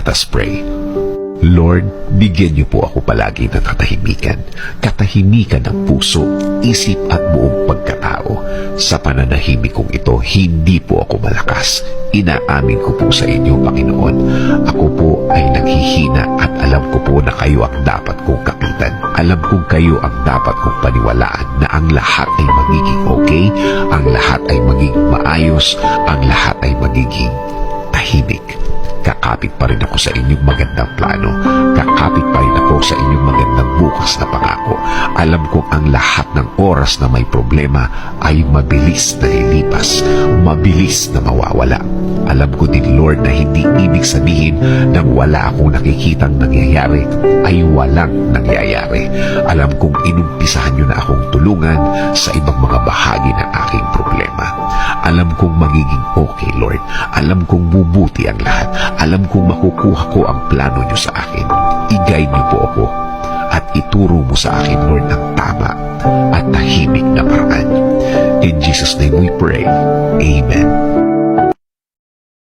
Let us pray. Lord, bigyan niyo po ako palagi ng katahimikan. Katahimikan ng puso, isip at buong pagkatao. Sa pananahimik kong ito, hindi po ako malakas. Inaamin ko po sa inyo, Panginoon. Ako po ay naghihina at alam ko po na kayo ang dapat kong kapitan. Alam kong kayo ang dapat kong paniwalaan na ang lahat ay magiging okay, ang lahat ay magiging maayos, ang lahat ay magiging tahimik. Kakapit pa rin ako sa inyong magandang plano. Kakapit pa rin ako sa inyong magandang bukas na pangako. Alam kong ang lahat ng oras na may problema ay mabilis na lilipas, mabilis na mawawala. Alam ko din, Lord, na hindi ibig sabihin na wala akong nakikitang nangyayari ay walang nangyayari. Alam kong inumpisahan niyo na akong tulungan sa ibang mga bahagi ng aking problema. Alam kong magiging okay, Lord. Alam kong bubuti ang lahat. Alam kong makukuha ko ang plano niyo sa akin. I-guide niyo po ako at ituro mo sa akin, Lord, ang tama at tahimik na paraan. In Jesus' name we pray. Amen.